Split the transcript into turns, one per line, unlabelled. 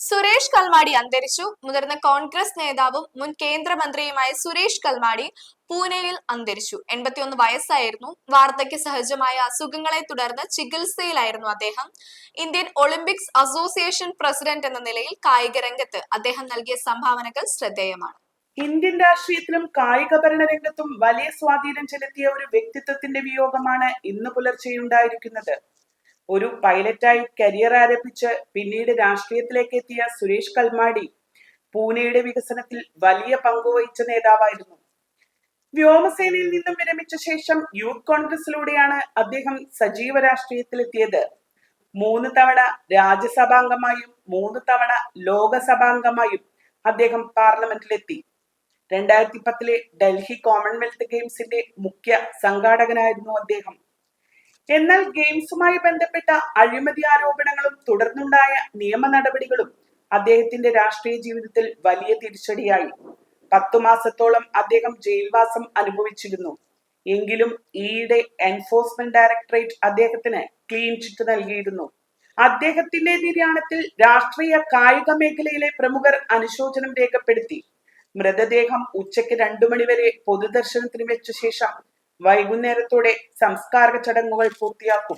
സുരേഷ് കൽമാടി അന്തരിച്ചു. മുതിർന്ന കോൺഗ്രസ് നേതാവും മുൻ കേന്ദ്രമന്ത്രിയുമായ സുരേഷ് കൽമാടി പൂനെയിൽ അന്തരിച്ചു. 81 വയസ്സായിരുന്നു. വാർദ്ധക്യ സഹജമായ അസുഖങ്ങളെ തുടർന്ന് ചികിത്സയിലായിരുന്നു അദ്ദേഹം. ഇന്ത്യൻ ഒളിമ്പിക്സ് അസോസിയേഷൻ പ്രസിഡന്റ് എന്ന നിലയിൽ കായിക രംഗത്ത് അദ്ദേഹം നൽകിയ സംഭാവനകൾ ശ്രദ്ധേയമാണ്.
ഇന്ത്യൻ രാഷ്ട്രീയത്തിലും കായികഭരണ രംഗത്തും വലിയ സ്വാധീനം ചെലുത്തിയ ഒരു വ്യക്തിത്വത്തിന്റെ വിയോഗമാണ് ഇന്ന് പുലർച്ചെയുണ്ടായിരിക്കുന്നത്. ഒരു പൈലറ്റായി കരിയർ ആരംഭിച്ച് പിന്നീട് രാഷ്ട്രീയത്തിലേക്ക് എത്തിയ സുരേഷ് കൽമാടി പൂനെയുടെ വികസനത്തിൽ വലിയ പങ്കുവഹിച്ച നേതാവായിരുന്നു. വ്യോമസേനയിൽ നിന്നും വിരമിച്ച ശേഷം യൂത്ത് കോൺഗ്രസിലൂടെയാണ് അദ്ദേഹം സജീവ രാഷ്ട്രീയത്തിലെത്തിയത്. 3 തവണ രാജ്യസഭാംഗമായും 3 തവണ ലോകസഭാംഗമായും അദ്ദേഹം പാർലമെന്റിലെത്തി. 2010 ഡൽഹി കോമൺവെൽത്ത് ഗെയിംസിന്റെ മുഖ്യ സംഘാടകനായിരുന്നു അദ്ദേഹം. എന്നാൽ ഗെയിംസുമായി ബന്ധപ്പെട്ട അഴിമതി ആരോപണങ്ങളും തുടർന്നുണ്ടായ നിയമ നടപടികളും അദ്ദേഹത്തിന്റെ രാഷ്ട്രീയ ജീവിതത്തിൽ വലിയ തിരിച്ചടിയായി. 10 മാസത്തോളം അദ്ദേഹം ജയിൽവാസം അനുഭവിച്ചിരുന്നു. എങ്കിലും ഈയിടെ എൻഫോഴ്സ്മെന്റ് ഡയറക്ടറേറ്റ് അദ്ദേഹത്തിന് ക്ലീൻ ചിറ്റ് നൽകിയിരുന്നു. അദ്ദേഹത്തിന്റെ നിര്യാണത്തിൽ രാഷ്ട്രീയ കായിക മേഖലയിലെ പ്രമുഖർ അനുശോചനം രേഖപ്പെടുത്തി. മൃതദേഹം ഉച്ചയ്ക്ക് 2 മണിവരെ പൊതുദർശനത്തിന് വെച്ച ശേഷം വൈകുന്നേരത്തോടെ സംസ്കാര ചടങ്ങുകൾ പൂർത്തിയാക്കും.